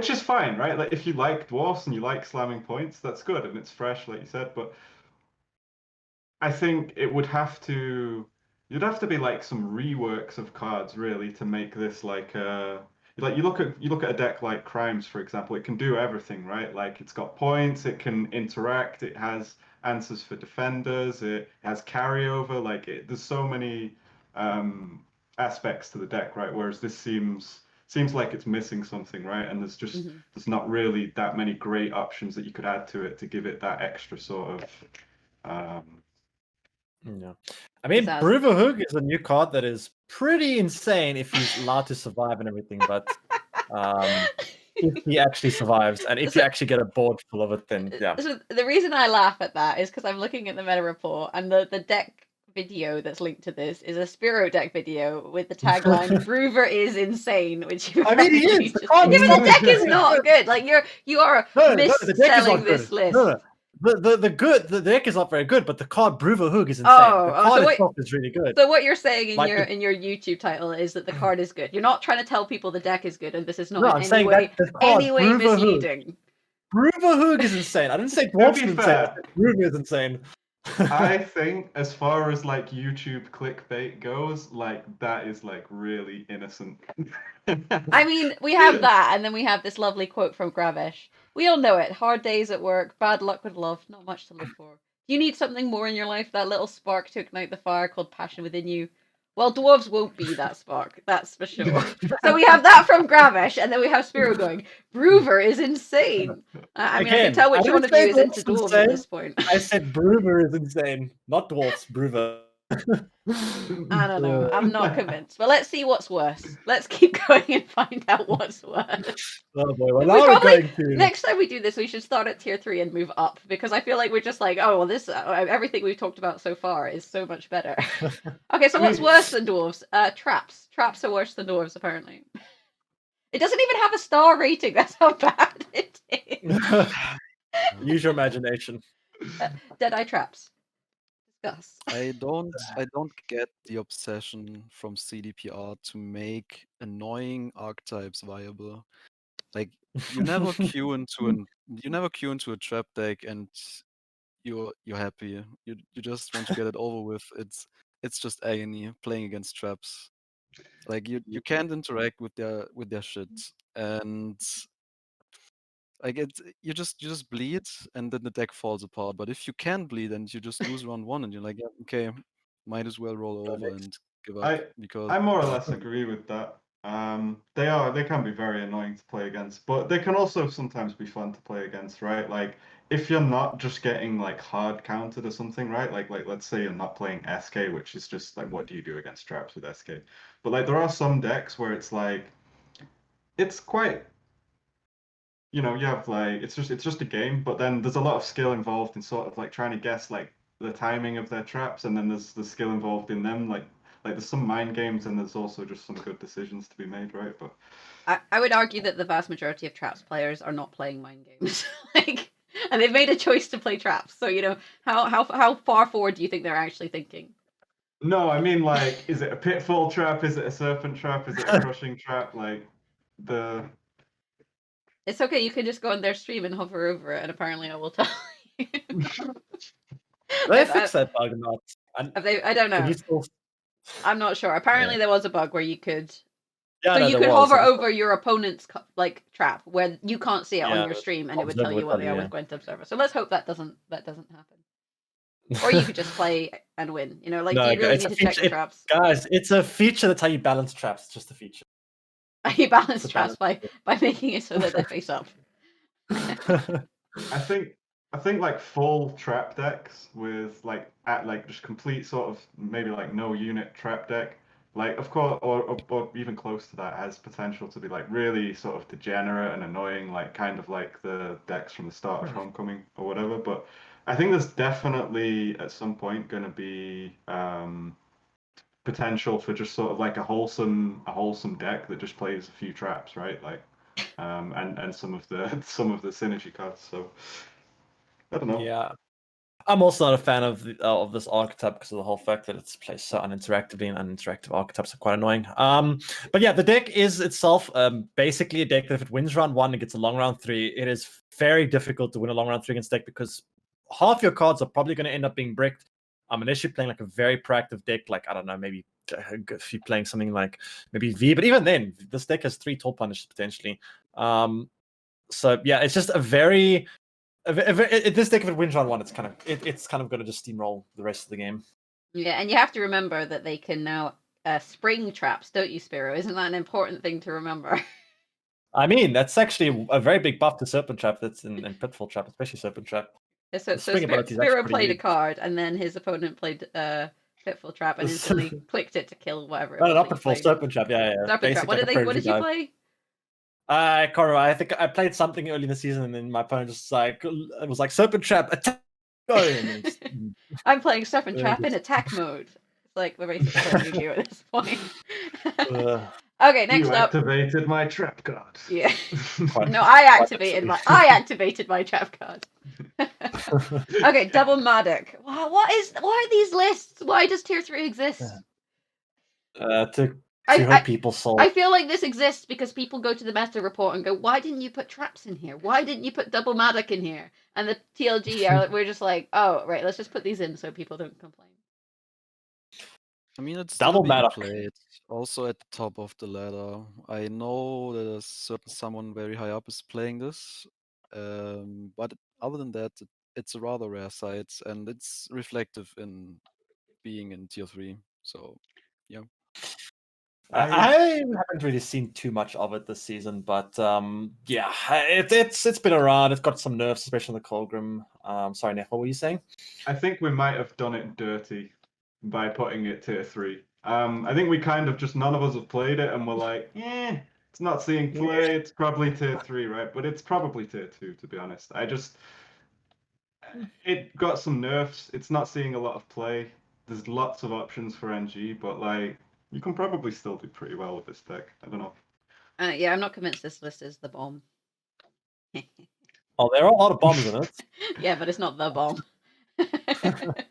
is fine, right? Like if you like dwarfs and you like slamming points, that's good and it's fresh, like you said. But I think you'd have to be like some reworks of cards really to make this like you look at a deck like Crimes, for example. It can do everything, right? Like it's got points, it can interact, it has answers for defenders, it has carryover. Like there's so many aspects to the deck, right? Whereas this seems like it's missing something, right? And there's not really that many great options that you could add to it to give it that extra sort of. Yeah, I mean, Bruverhoog is a new card that is pretty insane if he's allowed to survive and everything. But if he actually survives, and if you actually get a board full of it, then yeah. So the reason I laugh at that is because I'm looking at the meta report, and the deck video that's linked to this is a Spyro deck video with the tagline "Bruver is insane," which I mean, he is. Yeah, but the deck is not good. Like you are misselling this list. No. The deck is not very good, but the card Bruverhoog is insane. The card itself is really good. So what you're saying in your YouTube title is that the card is good. You're not trying to tell people the deck is good, and this is not in any way misleading. Bruverhoog is insane. I didn't say Dwarf's insane. Bruver is insane. I think as far as like YouTube clickbait goes, like that is like really innocent. I mean, we have that, and then we have this lovely quote from Gravesh. We all know it. Hard days at work, bad luck with love, not much to live for. You need something more in your life, that little spark to ignite the fire called passion within you. Well, dwarves won't be that spark, that's for sure. So we have that from Gravesh, and then we have Spyro going, Bruver is insane. I mean, I can tell which one of you is into dwarves at this point. I said Bruver is insane, not dwarves, Bruver. I don't know. I'm not convinced. But let's see what's worse. Let's keep going and find out what's worse. Oh boy, well, now we're going to... Next time we do this, we should start at tier 3 and move up, because I feel like we're just like, oh, well, this everything we've talked about so far is so much better. Okay, so what's worse than dwarves? Traps. Traps are worse than dwarves, apparently. It doesn't even have a star rating. That's how bad it is. Use your imagination. Deadeye traps. I don't get the obsession from CDPR to make annoying archetypes viable. Like you never queue into a trap deck and you're happy. You just want to get it over with. It's just agony playing against traps. Like you can't interact with their shit, and like you just bleed and then the deck falls apart. But if you can bleed and you just lose round 1 and you're like, yeah, okay, might as well roll over and give up. Because I more or less agree with that. They can be very annoying to play against, but they can also sometimes be fun to play against, right? Like if you're not just getting like hard countered or something, right? Like let's say you're not playing SK, which is just like what do you do against traps with SK? But like there are some decks where it's like it's quite, you have like it's just a game, but then there's a lot of skill involved in sort of like trying to guess like the timing of their traps, and then there's the skill involved in them, like there's some mind games, and there's also just some good decisions to be made, right? But I would argue that the vast majority of traps players are not playing mind games, and they've made a choice to play traps. So how far forward do you think they're actually thinking? No, I mean like, is it a pitfall trap? Is it a serpent trap? Is it a crushing trap? Like It's okay, you can just go on their stream and hover over it, and apparently I will tell you. They fixed that bug or not? I don't know. I'm not sure. Apparently there was a bug where you could... Yeah, so you could hover over your opponent's trap where you can't see it on your stream, and it would tell you what they are with Gwent Observer. So let's hope that doesn't happen. Or you could just play and win. You know, like, No, do you really it's need a to check feature. the traps? Guys, it's a feature. That's how you balance traps. It's just a feature. You balance It's a traps by making it so that they face up. I think like full trap decks with like just complete sort of maybe like no unit trap deck, like of course or even close to that has potential to be like really sort of degenerate and annoying, like kind of like the decks from the start of Homecoming or whatever. But I think there's definitely at some point going to be potential for just sort of like a wholesome deck that just plays a few traps, right? Like and some of the synergy cards. So I don't know. Yeah. I'm also not a fan of this archetype because of the whole fact that it's placed so uninteractively, and uninteractive archetypes are quite annoying. But yeah, the deck is itself basically a deck that if it wins round 1 and gets a long round 3, it is very difficult to win a long round 3 against deck because half your cards are probably going to end up being bricked. Unless you're playing like a very proactive deck, like I don't know, maybe if you're playing something like maybe V, but even then, this deck has 3 Toll Punishes potentially. So yeah, it's just a very this deck, if it wins round 1, it's kind of going to just steamroll the rest of the game. Yeah, and you have to remember that they can now spring traps, don't you, Spyro? Isn't that an important thing to remember? I mean, that's actually a very big buff to Serpent Trap that's in Pitfall Trap, especially Serpent Trap. So spring ability is actually Spyro pretty played a huge. card, and then his opponent played Pitfall Trap and instantly clicked it to kill whatever it No, was not that you Pitfall, played. Serpent Trap, yeah. Serpent Trap. What did you play? I can't remember. I think I played something early in the season, and then my opponent just like it was like Serpent Trap attack. Go! And then just, I'm playing Serpent Trap in attack mode. It's like we're basically playing Yu-Gi-Oh at this point. Okay, next you up. activated my trap card. Yeah. No, I activated my trap card. Okay, Double Madoc. Wow, what are these lists? Why does tier 3 exist? To hurt people's souls. I feel like this exists because people go to the meta report and go, why didn't you put traps in here? Why didn't you put Double Madoc in here? And the TLG are we're just like, oh right, let's just put these in so people don't complain. I mean, it's Double still being Madoc. played, also at the top of the ladder. I know that a certain someone very high up is playing this, but other than that, it's a rather rare sight, and it's reflective in being in tier 3. So, yeah. I haven't really seen too much of it this season, but yeah, it's been around. It's got some nerfs, especially on the Colgrim. Sorry, Nick, what were you saying? I think we might have done it dirty by putting it tier 3. I think we kind of just none of us have played it, and we're like, it's not seeing play. It's probably tier 3, right? But it's probably tier 2, to be honest. It got some nerfs. It's not seeing a lot of play. There's lots of options for NG, but like you can probably still do pretty well with this deck. I don't know. Yeah, I'm not convinced this list is the bomb. Oh, there are a lot of bombs in it. Yeah, but it's not the bomb.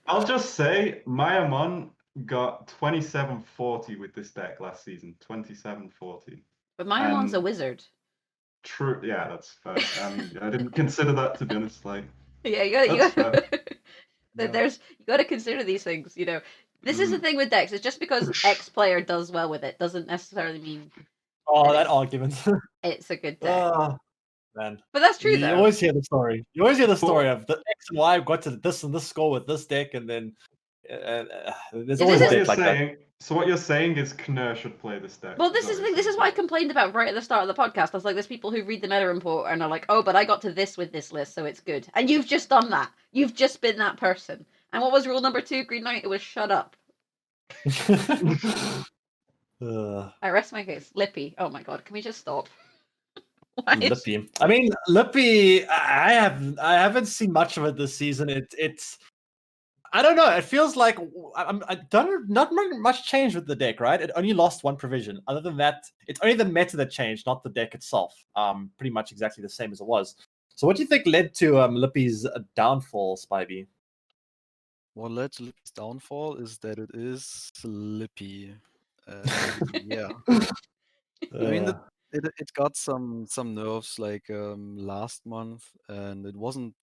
I'll just say Maya Mon got 2740 with this deck last season. 2740. But Mayamon's a wizard. True. Yeah, that's fair. I didn't consider that, to be honest. Like, yeah, you got to consider these things. You know, this is the thing with decks. It's just because X player does well with it doesn't necessarily mean. That argument. It's a good deck. Man. But that's true, though. You always hear the story. You always hear the story of the X and Y got to this and this score with this deck, and then there's always a deck like that. So what you're saying is Knur should play this deck. Well, this is what I complained about right at the start of the podcast. I was like, there's people who read the meta report and are like, oh, but I got to this with this list, so it's good. And you've just done that. You've just been that person. And what was rule number 2, Green Knight? It was shut up. I rest my case. Lippy. Oh my god, can we just stop? Lippy. I mean, Lippy. I haven't seen much of it this season. It's. I don't know. It feels like not much change with the deck, right? It only lost 1 provision. Other than that, it's only the meta that changed, not the deck itself. Pretty much exactly the same as it was. So, what do you think led to Lippy's downfall, Spybie? What led to Lippy's downfall is that it is Lippy. Yeah. I mean, it got some nerfs like last month, and it wasn't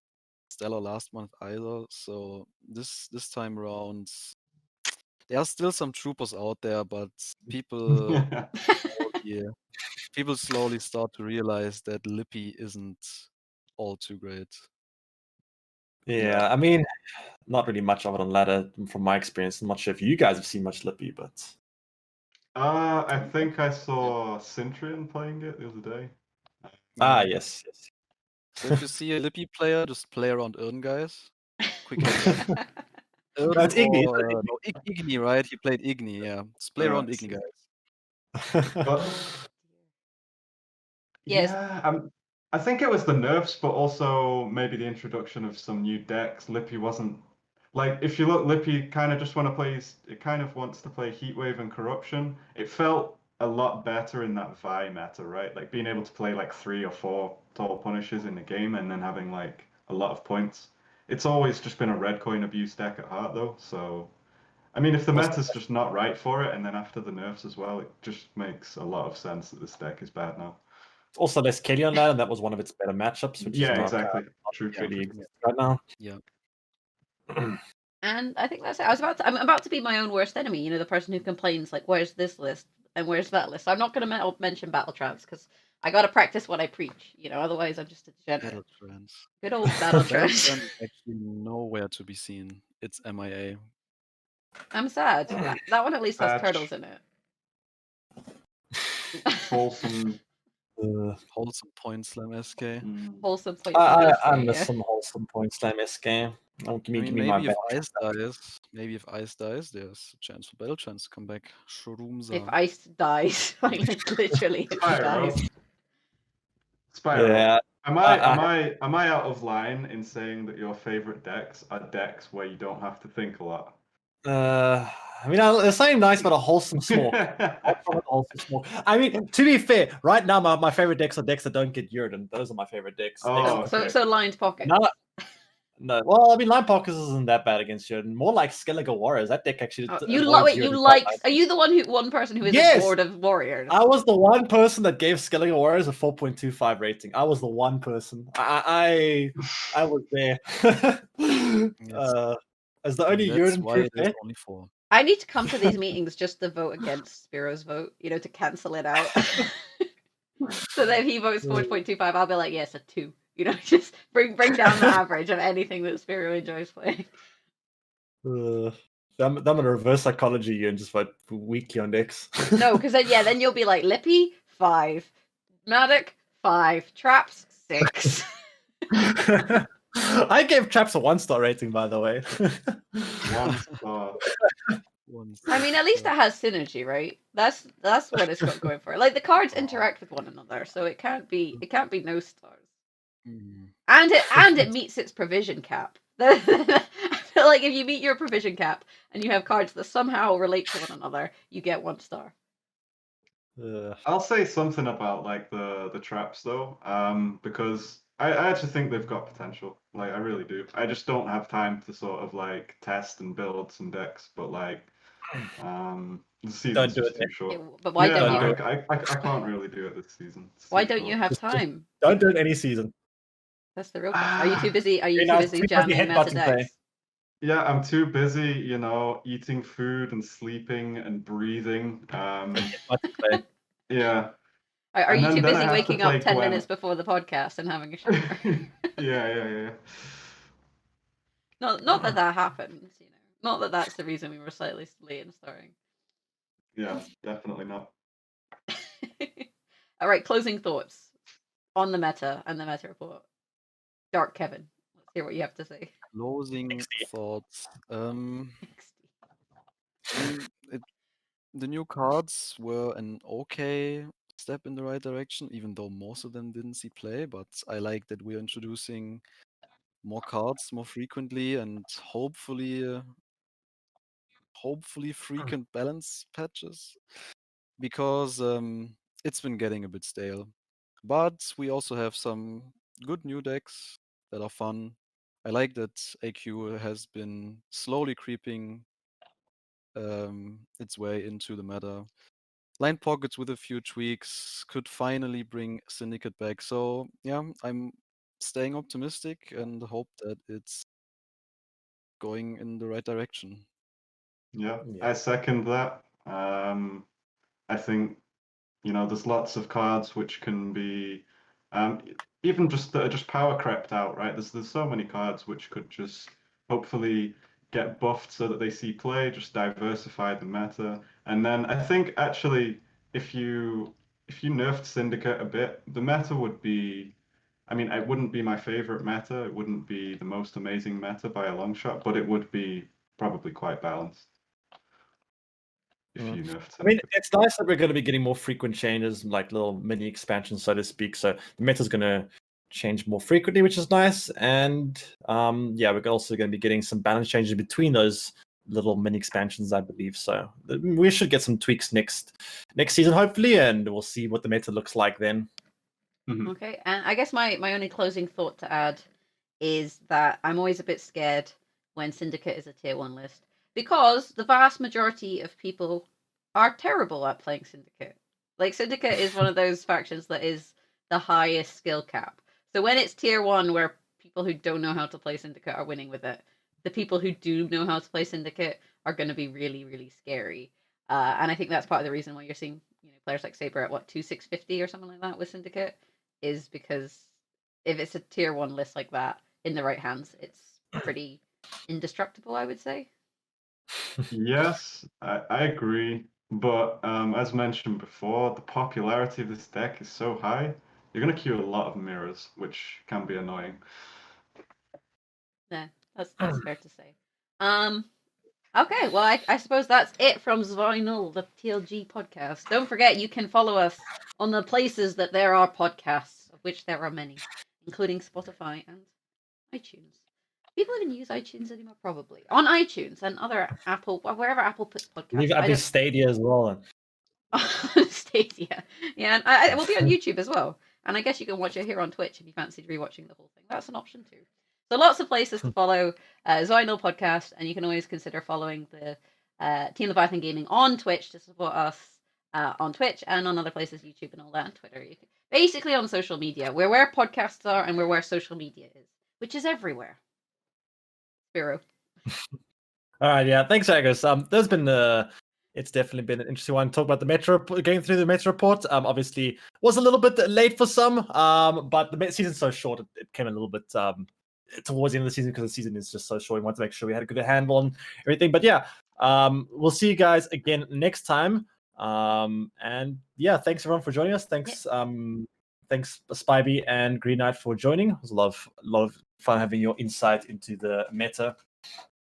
stellar last month either. So this time around, there are still some troopers out there, but people slowly start to realize that Lippy isn't all too great. Yeah, I mean, not really much of it on ladder from my experience. I'm not sure if you guys have seen much Lippy, but I think I saw Cintrian playing it the other day. yes. So if you see a Lippy player, just play around Ern, guys. Quick heads up. Ern That's Igni, or no, Igni, right? He played Igni, yeah. Just play around Igni, guys. But Yes. yeah, I think it was the nerfs, but also maybe the introduction of some new decks. Lippy wasn't like, if you look, Lippy kind of just it kind of wants to play Heatwave and Corruption. It felt a lot better in that Vi meta, right? Like being able to play like 3 or 4 tall punishes in the game and then having like a lot of points. It's always just been a red coin abuse deck at heart though, so I mean, if the meta's just not right for it, and then after the nerfs as well, it just makes a lot of sense that this deck is bad now. Also, there's Kelly on that, and that was one of its better matchups, which Yeah, is not, exactly. not True, really true. exists right now. Yeah. And I think that's it. I'm about to be my own worst enemy. You know, the person who complains like, "Where's this list and where's that list?" I'm not going to mention battle trance because I got to practice what I preach. You know, otherwise I'm just a degenerate. Battle trance. Good old battle Battle trance. trance is actually nowhere to be seen. It's MIA. I'm sad. That one at least has Patch. turtles in it. Wholesome. Wholesome point slam SK. Wholesome point. I miss some wholesome point slam SK. Give me my maybe if battle ice dies, there's a chance for battle trance to come back. Shroomza. If ice dies, like literally, if he dies. Spyro. Yeah. Am I out of line in saying that your favorite decks are decks where you don't have to think a lot? I mean, there's something nice about a wholesome smoke. I mean, to be fair, right now my favorite decks are decks that don't get Uridan. Those are my favorite decks. Oh, okay. So lined pocket. No, well, I mean, Line Pockets isn't that bad against Uridan. More like Skellige Warriors. That deck actually. Are you the one person who is bored of warriors? I was the one person that gave Skellige Warriors a 4.25 rating. I was the one person. I was there. As the only Uridan proof. There's only 4. I need to come to these meetings just to vote against Spiro's vote, you know, to cancel it out. So that if he votes 4.25, I'll be like, yes, a 2. You know, just bring down the average of anything that Spyro enjoys playing. I'm gonna reverse psychology you and just vote weekly on decks. No, because then you'll be like Lippy 5, Matic 5, Traps 6. I gave Traps a 1-star rating, by the way. 1 star. I mean, at least it has synergy, right? That's what it's got going for it. Like the cards interact with one another, so it can't be no stars. And it meets its provision cap. I feel like if you meet your provision cap and you have cards that somehow relate to one another, you get 1 star. I'll say something about like the traps though, because I actually think they've got potential. Like I really do. I just don't have time to sort of like test and build some decks. But like, the season's just too short. But why don't you? I can't really do it this season. Why don't you have time? Don't do it any season. That's the real question. Are you too busy? Are you too busy jamming meta decks? Yeah, I'm too busy, you know, eating food and sleeping and breathing. Yeah. Are you too busy waking up 10 minutes before the podcast and having a shower? Yeah. Not that happens, you know. Not that that's the reason we were slightly late in starting. Yeah, definitely not. All right, closing thoughts on the meta and the meta report. Dark Kevin, let's hear what you have to say. Closing thoughts. The new cards were an okay step in the right direction, even though most of them didn't see play. But I like that we're introducing more cards more frequently and hopefully frequent balance patches, because it's been getting a bit stale. But we also have some good new decks that are fun. I like that AQ has been slowly creeping its way into the meta. Line Pockets with a few tweaks could finally bring Syndicate back. So yeah, I'm staying optimistic and hope that it's going in the right direction. Yeah, I second that. I think, you know, there's lots of cards which can be Even just that are just power crept out, right? There's so many cards which could just hopefully get buffed so that they see play, just diversify the meta. And then I think actually if you nerfed Syndicate a bit, the meta would be, I mean, it wouldn't be my favorite meta. It wouldn't be the most amazing meta by a long shot, but it would be probably quite balanced if you nerfed I mean, Syndicate. it's nice that we're going to be getting more frequent changes, like little mini expansions, so to speak. So the meta's going to change more frequently, which is nice. And yeah, we're also going to be getting some balance changes between those little mini expansions, I believe. So we should get some tweaks next season, hopefully, and we'll see what the meta looks like then. Okay, and I guess my only closing thought to add is that I'm always a bit scared when Syndicate is a tier 1 list, because the vast majority of people are terrible at playing Syndicate. Like, Syndicate is one of those factions that is the highest skill cap. So when it's tier 1 where people who don't know how to play Syndicate are winning with it, the people who do know how to play Syndicate are going to be really, really scary. And I think that's part of the reason why you're seeing players like Saber at, what, 2650 or something like that with Syndicate, is because if it's a tier 1 list like that in the right hands, it's pretty indestructible, I would say. Yes, I agree. But as mentioned before, the popularity of this deck is so high, you're going to queue a lot of mirrors, which can be annoying. Yeah, that's fair to say. Okay, well, I suppose that's it from Zwei, Null, the TLG podcast. Don't forget, you can follow us on the places that there are podcasts, of which there are many, including Spotify and iTunes. People even use iTunes anymore, probably. On iTunes and other Apple, wherever Apple puts podcasts. I'd be Stadia as well. Stadia. Yeah, and we'll be on YouTube as well. And I guess you can watch it here on Twitch if you fancied rewatching the whole thing. That's an option too. So lots of places to follow Zwei, Null podcast, and you can always consider following the Team Leviathan Gaming on Twitch to support us on Twitch and on other places, YouTube and all that, and Twitter. Basically on social media. We're where podcasts are and we're where social media is, which is everywhere. Spyro. All right, yeah. Thanks, Jaggerous. There's been it's definitely been an interesting one. Talk about the Metro, going through the Metro report. Obviously was a little bit late for some. But the season's so short, it came a little bit towards the end of the season because the season is just so short. We wanted to make sure we had a good handle on everything. But yeah, we'll see you guys again next time. And yeah, thanks everyone for joining us. Thanks, thanks Spybie and Green Knight for joining. It was a lot of fun having your insight into the meta.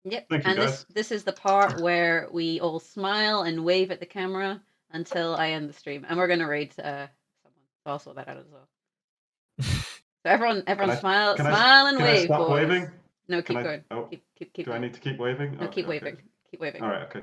Yep, Thank you, and guys. this is the part where we all smile and wave at the camera until I end the stream, and we're gonna raid someone. So I'll sort that out as well. So everyone, smile and wave. Can I stop boys. waving? No, keep going. Oh, Keep do I need to keep waving? No, Okay, keep waving. okay. Keep waving. All right, okay.